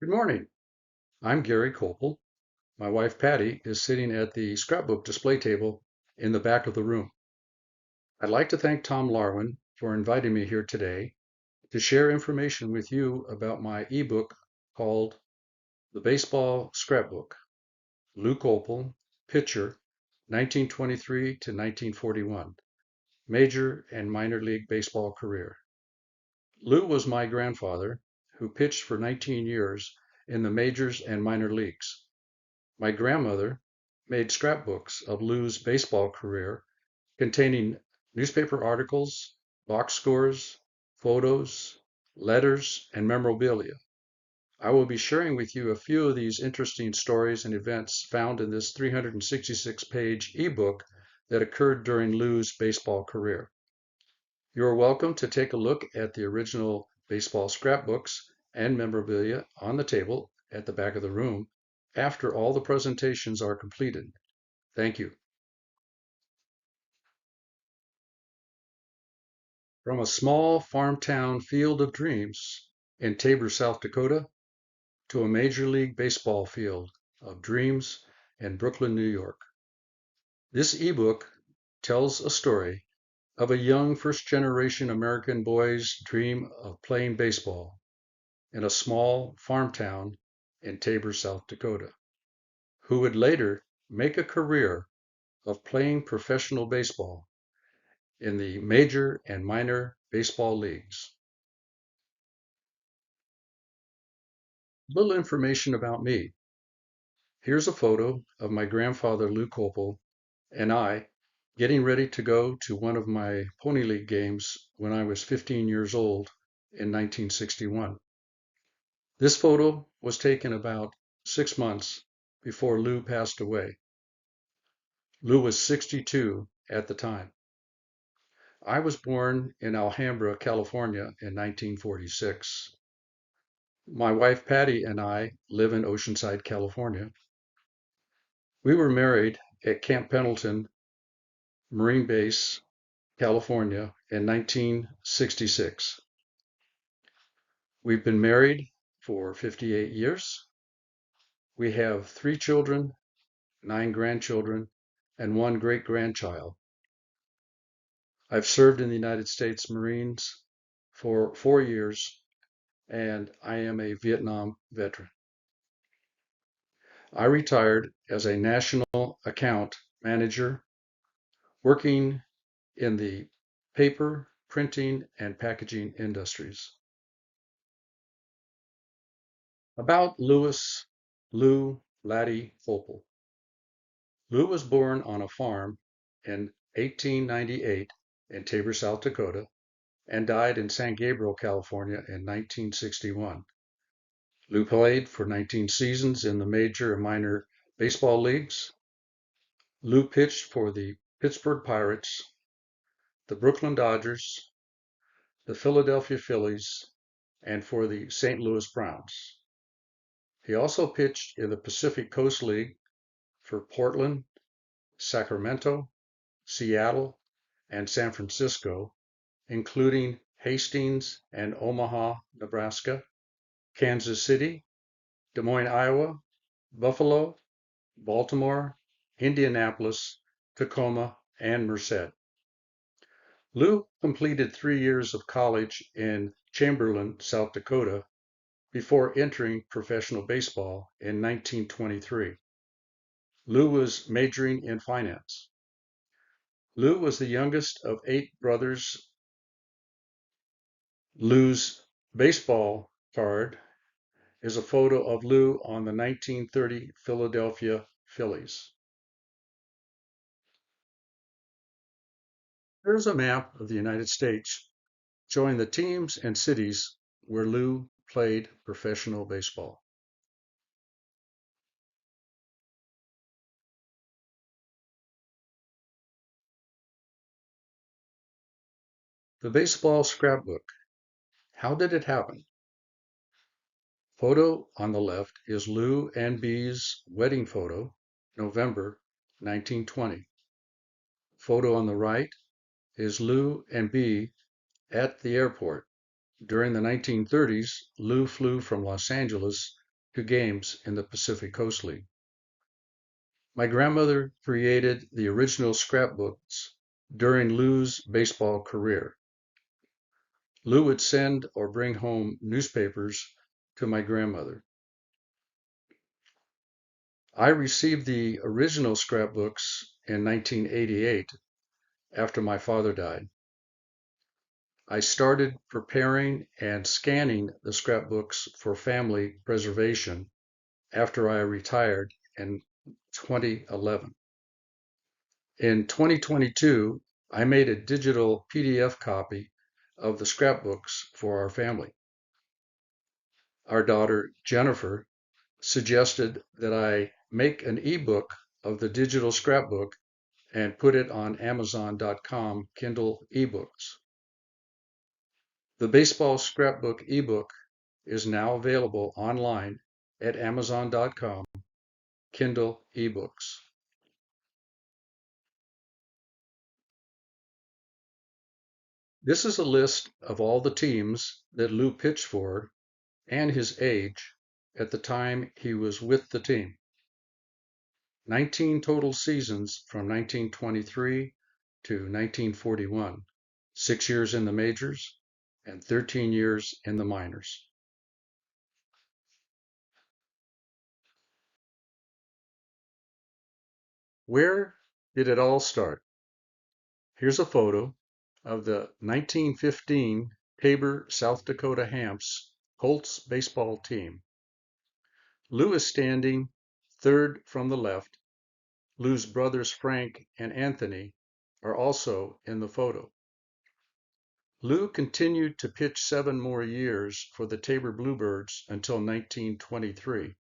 Good morning. I'm Gary Koupal. My wife Patty is sitting at the scrapbook display table in the back of the room. I'd like to thank Tom Larwin for inviting me here today to share information with you about my ebook called The Baseball Scrapbook, Lou Koupal, Pitcher, 1923 to 1941, Major and Minor League Baseball Career. Lou was my grandfather, who pitched for 19 years in the majors and minor leagues. My grandmother made scrapbooks of Lou's baseball career containing newspaper articles, box scores, photos, letters, and memorabilia. I will be sharing with you a few of these interesting stories and events found in this 366-page ebook that occurred during Lou's baseball career. You are welcome to take a look at the original baseball scrapbooks and memorabilia on the table at the back of the room after all the presentations are completed. Thank you. From a small farm town field of dreams in Tabor, South Dakota, to a Major League Baseball field of dreams in Brooklyn, New York. This ebook tells a story of a young first-generation American boy's dream of playing baseball in a small farm town in Tabor, South Dakota, who would later make a career of playing professional baseball in the major and minor baseball leagues. Little information about me. Here's a photo of my grandfather Lou Koupal and I getting ready to go to one of my Pony League games when I was 15 years old in 1961. This photo was taken about 6 months before Lou passed away. Lou was 62 at the time. I was born in Alhambra, California in 1946. My wife Patty and I live in Oceanside, California. We were married at Camp Pendleton Marine Base, California in 1966. We've been married for 58 years. We have 3 children, 9 grandchildren, and 1 great-grandchild. I've served in the United States Marines for 4 years, and I am a Vietnam veteran. I retired as a national account manager working in the paper, printing, and packaging industries. About Lou Laddie Koupal. Lou was born on a farm in 1898 in Tabor, South Dakota, and died in San Gabriel, California in 1961. Lou played for 19 seasons in the major and minor baseball leagues. Lou pitched for the Pittsburgh Pirates, the Brooklyn Dodgers, the Philadelphia Phillies, and for the St. Louis Browns. He also pitched in the Pacific Coast League for Portland, Sacramento, Seattle, and San Francisco, including Hastings and Omaha, Nebraska, Kansas City, Des Moines, Iowa, Buffalo, Baltimore, Indianapolis, Tacoma, and Merced. Lou completed 3 years of college in Chamberlain, South Dakota, before entering professional baseball in 1923. Lou was majoring in finance. Lou was the youngest of 8 brothers. Lou's baseball card is a photo of Lou on the 1930 Philadelphia Phillies. Here's a map of the United States showing the teams and cities where Lou played professional baseball. The baseball scrapbook. How did it happen? Photo on the left is Lou and Bee's wedding photo, November 1920. Photo on the right is Lou and Bee at the airport. During the 1930s, Lou flew from Los Angeles to games in the Pacific Coast League. My grandmother created the original scrapbooks during Lou's baseball career. Lou would send or bring home newspapers to my grandmother. I received the original scrapbooks in 1988 after my father died. I started preparing and scanning the scrapbooks for family preservation after I retired in 2011. In 2022, I made a digital PDF copy of the scrapbooks for our family. Our daughter, Jennifer, suggested that I make an ebook of the digital scrapbook and put it on Amazon.com Kindle eBooks. The baseball scrapbook ebook is now available online at Amazon.com Kindle eBooks. This is a list of all the teams that Lou pitched for and his age at the time he was with the team. 19 total seasons from 1923 to 1941, 6 years in the majors and 13 years in the minors. Where did it all start? Here's a photo of the 1915 Tabor, South Dakota Hamps Colts baseball team. Lou is standing third from the left. Lou's brothers Frank and Anthony are also in the photo. Lou continued to pitch 7 more years for the Tabor Bluebirds until 1923.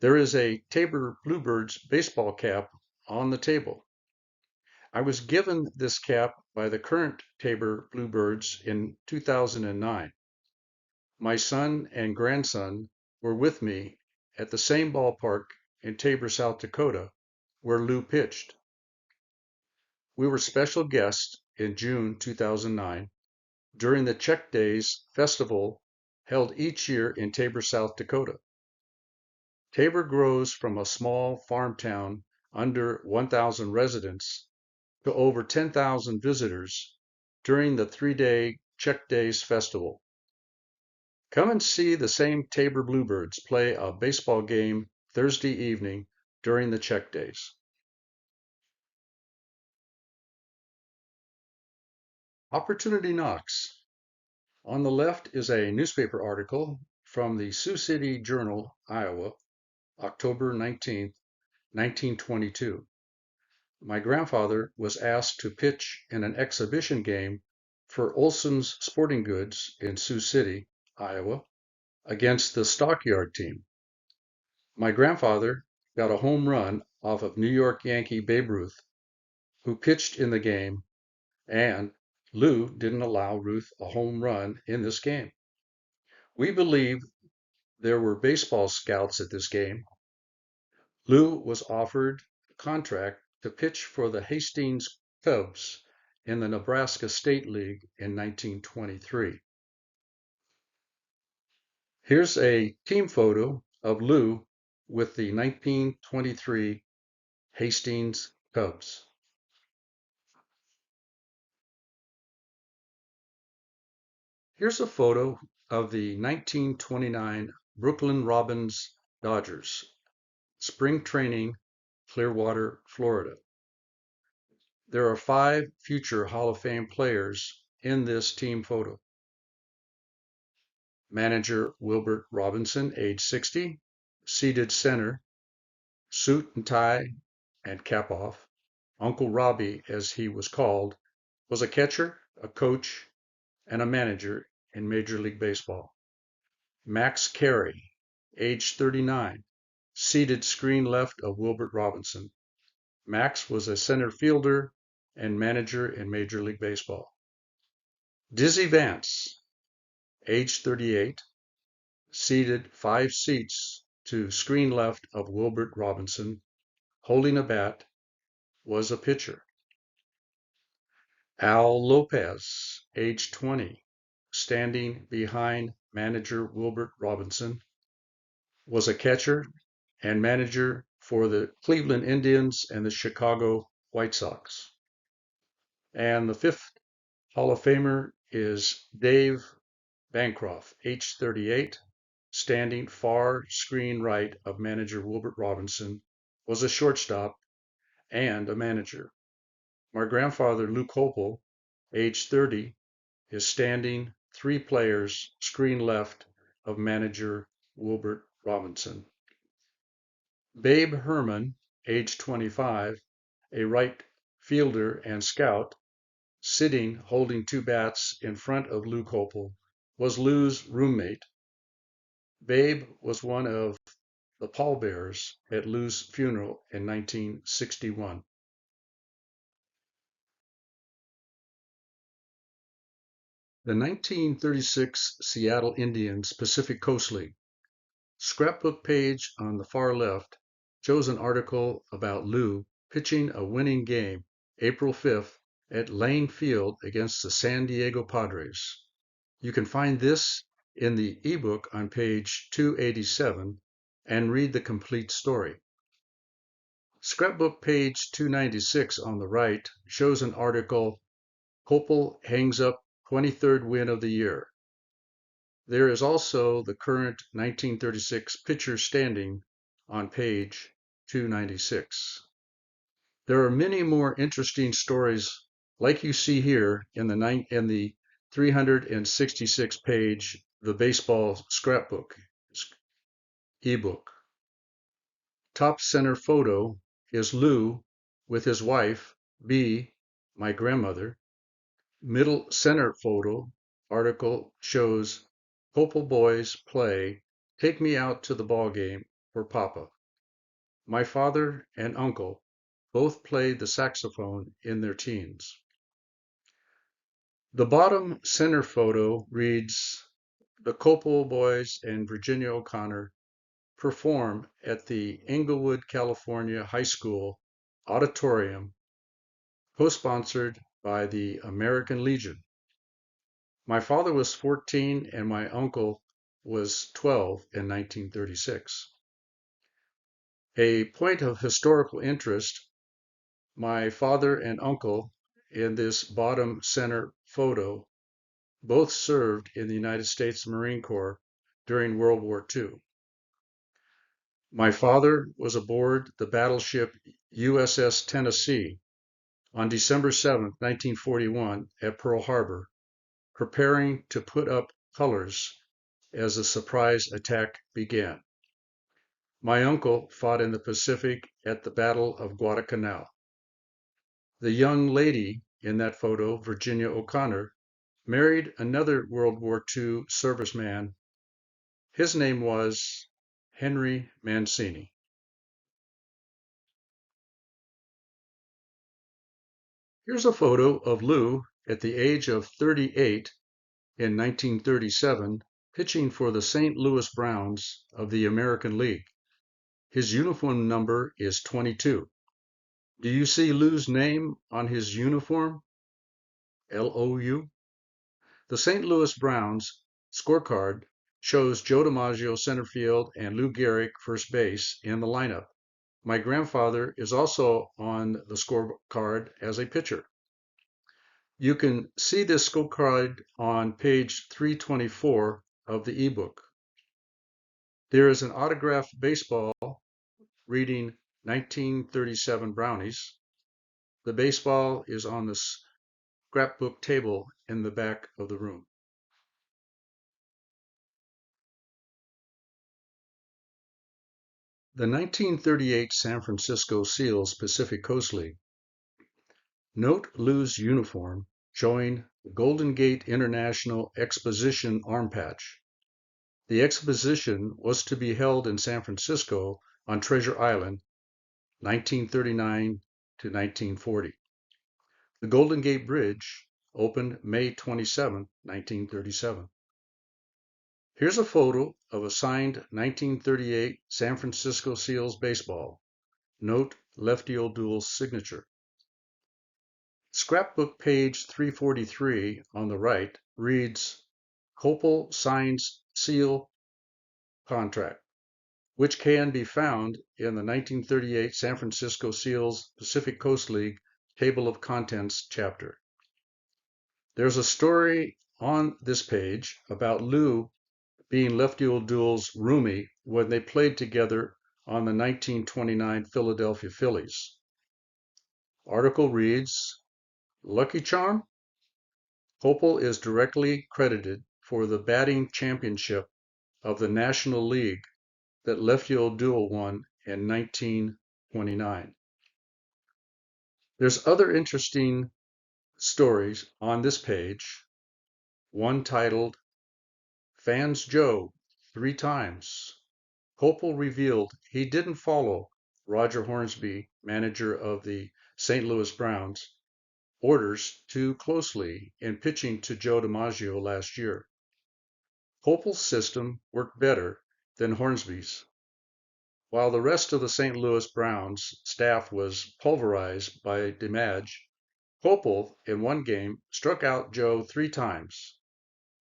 There is a Tabor Bluebirds baseball cap on the table. I was given this cap by the current Tabor Bluebirds in 2009. My son and grandson were with me at the same ballpark in Tabor, South Dakota, where Lou pitched. We were special guests in June 2009 during the Check Days festival held each year in Tabor, South Dakota. Tabor grows from a small farm town under 1,000 residents to over 10,000 visitors during the 3-day Check Days festival. Come and see the same Tabor Bluebirds play a baseball game Thursday evening during the Check Days. Opportunity knocks. On the left is a newspaper article from the Sioux City Journal, Iowa, October 19, 1922. My grandfather was asked to pitch in an exhibition game for Olson's Sporting Goods in Sioux City, Iowa, against the Stockyard team. My grandfather got a home run off of New York Yankee Babe Ruth, who pitched in the game, and Lou didn't allow Ruth a home run in this game. We believe there were baseball scouts at this game. Lou was offered a contract to pitch for the Hastings Cubs in the Nebraska State League in 1923. Here's a team photo of Lou with the 1923 Hastings Cubs. Here's a photo of the 1929 Brooklyn Robins Dodgers, spring training, Clearwater, Florida. There are 5 future Hall of Fame players in this team photo. Manager Wilbert Robinson, age 60, seated center, suit and tie and cap off. Uncle Robbie, as he was called, was a catcher, a coach, and a manager in Major League Baseball. Max Carey, age 39, seated screen left of Wilbert Robinson. Max was a center fielder and manager in Major League Baseball. Dizzy Vance, age 38, seated 5 seats to screen left of Wilbert Robinson, holding a bat, was a pitcher. Al Lopez, age 20, standing behind manager Wilbert Robinson, was a catcher and manager for the Cleveland Indians and the Chicago White Sox. And the fifth Hall of Famer is Dave Bancroft, age 38, standing far screen right of manager Wilbert Robinson, was a shortstop and a manager. My grandfather, Lou Koupal, age 30, is standing 3 players screen left of manager Wilbert Robinson. Babe Herman, age 25, a right fielder and scout, sitting holding 2 bats in front of Lou Koupal, was Lou's roommate. Babe was one of the pallbearers at Lou's funeral in 1961. The 1936 Seattle Indians Pacific Coast League. Scrapbook page on the far left shows an article about Lou pitching a winning game April 5th at Lane Field against the San Diego Padres. You can find this in the eBook on page 287 and read the complete story. Scrapbook page 296 on the right shows an article, Koupal hangs up 23rd win of the year. There is also the current 1936 pitcher standing on page 296. There are many more interesting stories like you see here in the 366 page The Baseball Scrapbook ebook. Top center photo is Lou with his wife, Bea, my grandmother. Middle center photo article shows Koupal boys play Take Me Out to the Ball Game for Papa. My father and uncle both played the saxophone in their teens. The bottom center photo reads, the Koupal boys and Virginia O'Connor perform at the Inglewood, California High School auditorium, co-sponsored by the American Legion. My father was 14 and my uncle was 12 in 1936. A point of historical interest, my father and uncle in this bottom center photo both served in the United States Marine Corps during World War II. My father was aboard the battleship USS Tennessee on December 7, 1941 at Pearl Harbor, preparing to put up colors as the surprise attack began. My uncle fought in the Pacific at the Battle of Guadalcanal. The young lady in that photo, Virginia O'Connor, married another World War II serviceman. His name was Henry Mancini. Here's a photo of Lou at the age of 38 in 1937, pitching for the St. Louis Browns of the American League. His uniform number is 22. Do you see Lou's name on his uniform? L-O-U? The St. Louis Browns scorecard shows Joe DiMaggio center field and Lou Gehrig first base in the lineup. My grandfather is also on the scorecard as a pitcher. You can see this scorecard on page 324 of the ebook. There is an autographed baseball reading 1937 Brownies. The baseball is on the scrapbook table in the back of the room. The 1938 San Francisco Seals Pacific Coast League. Note Lou's uniform showing the Golden Gate International Exposition arm patch. The exposition was to be held in San Francisco on Treasure Island, 1939 to 1940. The Golden Gate Bridge opened May 27, 1937. Here's a photo of a signed 1938 San Francisco Seals baseball. Note Lefty O'Doule's signature. Scrapbook page 343 on the right reads, Koupal signs seal contract. which can be found in the 1938 San Francisco Seals Pacific Coast League Table of Contents chapter. There's a story on this page about Lou being Lefty O'Doul's roomie when they played together on the 1929 Philadelphia Phillies. Article reads, Lucky Charm? Koupal is directly credited for the batting championship of the National League that Lefty O'Doul won in 1929. There's other interesting stories on this page, one titled Fans Joe 3 Times. Koupal revealed he didn't follow Roger Hornsby, manager of the St. Louis Browns, orders too closely in pitching to Joe DiMaggio last year. Koupal's system worked better than Hornsby's. While the rest of the St. Louis Browns staff was pulverized by DiMaggio, Koupal, in one game, struck out Joe 3 times.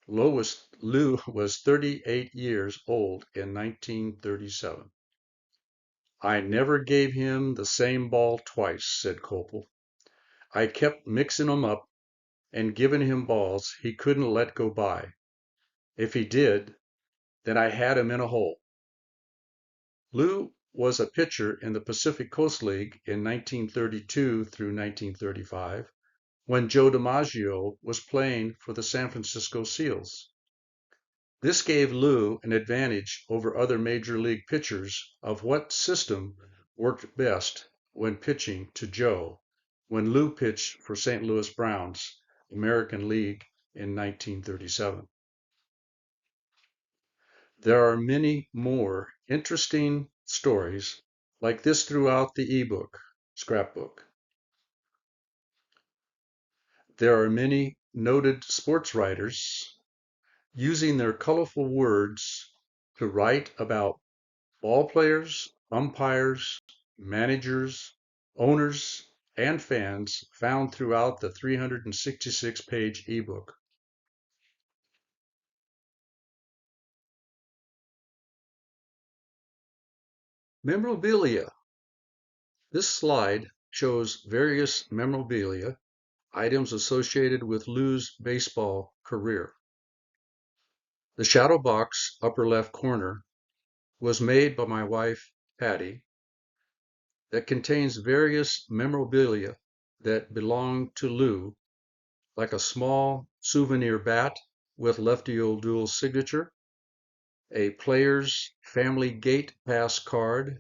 Lou was 38 years old in 1937. I never gave him the same ball twice, said Koupal. I kept mixing 'em up and giving him balls he couldn't let go by. If he did, then I had him in a hole. Lou was a pitcher in the Pacific Coast League in 1932 through 1935 when Joe DiMaggio was playing for the San Francisco Seals. This gave Lou an advantage over other major league pitchers of what system worked best when pitching to Joe when Lou pitched for St. Louis Browns, American League in 1937. There are many more interesting stories like this throughout the ebook, Scrapbook. There are many noted sports writers using their colorful words to write about ball players, umpires, managers, owners, and fans found throughout the 366-page ebook. Memorabilia. This slide shows various memorabilia items associated with Lou's baseball career. The shadow box, upper left corner, was made by my wife, Patty, that contains various memorabilia that belonged to Lou, like a small souvenir bat with Lefty O'Doul's signature, a player's family gate pass card,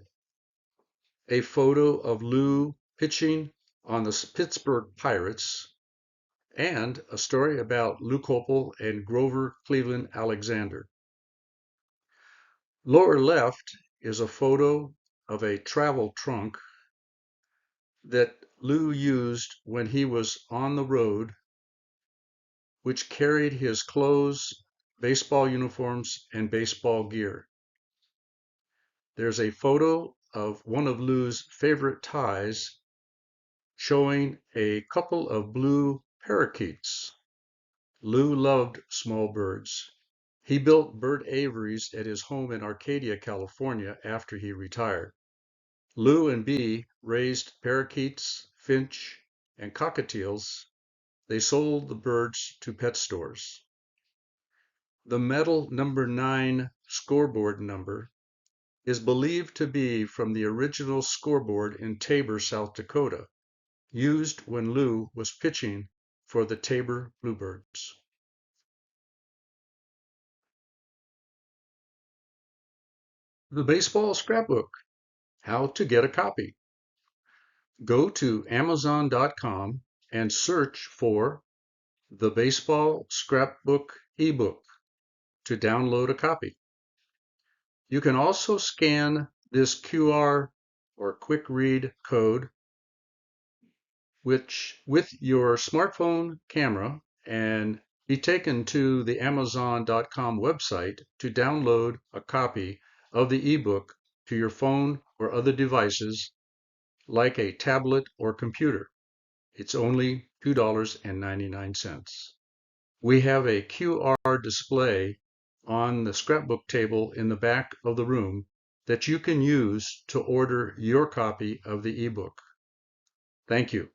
a photo of Lou pitching on the Pittsburgh Pirates, and a story about Lou Koupal and Grover Cleveland Alexander. Lower left is a photo of a travel trunk that Lou used when he was on the road, which carried his clothes, baseball uniforms, and baseball gear. There's a photo of one of Lou's favorite ties showing a couple of blue parakeets. Lou loved small birds. He built bird aviaries at his home in Arcadia, California after he retired. Lou and Bee raised parakeets, finch, and cockatiels. They sold the birds to pet stores. The metal number 9 scoreboard number is believed to be from the original scoreboard in Tabor, South Dakota, used when Lou was pitching for the Tabor Bluebirds. The Baseball Scrapbook. How to get a copy. Go to Amazon.com and search for the Baseball Scrapbook ebook to download a copy. You can also scan this QR or quick read code with your smartphone camera and be taken to the Amazon.com website to download a copy of the ebook to your phone or other devices like a tablet or computer. It's only $2.99. We have a QR display on the scrapbook table in the back of the room that you can use to order your copy of the ebook. Thank you.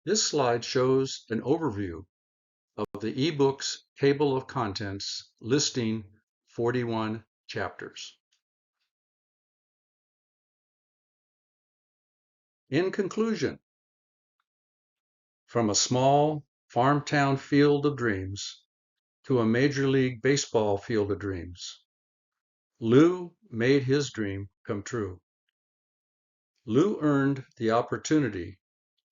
This slide shows an overview of the ebook's table of contents listing 41 chapters. In conclusion, from a small farm town field of dreams to a Major League Baseball field of dreams, Lou made his dream come true. Lou earned the opportunity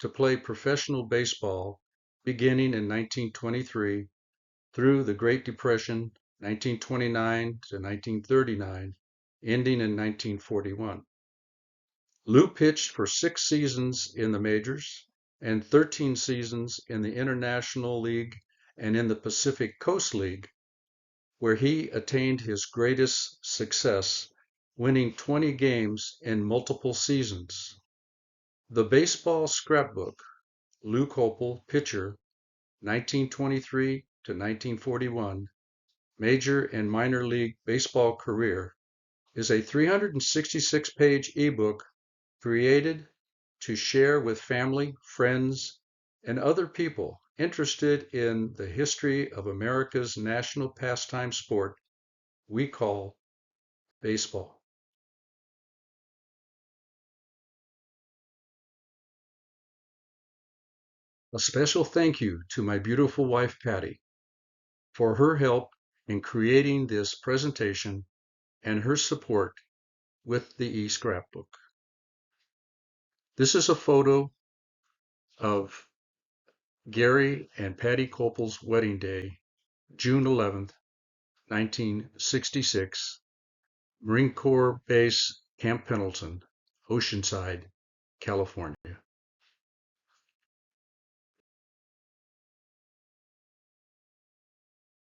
to play professional baseball beginning in 1923 through the Great Depression, 1929 to 1939, ending in 1941. Lou pitched for 6 seasons in the majors and 13 seasons in the International League and in the Pacific Coast League, where he attained his greatest success, winning 20 games in multiple seasons. The Baseball Scrapbook, Lou Koupal, pitcher, 1923 to 1941, major and minor league baseball career, is a 366-page ebook created to share with family, friends, and other people interested in the history of America's national pastime sport we call baseball. A special thank you to my beautiful wife, Patty, for her help in creating this presentation and her support with the eScrapbook. This is a photo of Gary and Patty Koupal's wedding day, June 11th, 1966, Marine Corps Base Camp Pendleton, Oceanside, California.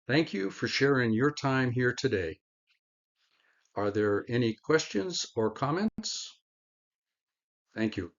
Thank you for sharing your time here today. Are there any questions or comments? Thank you.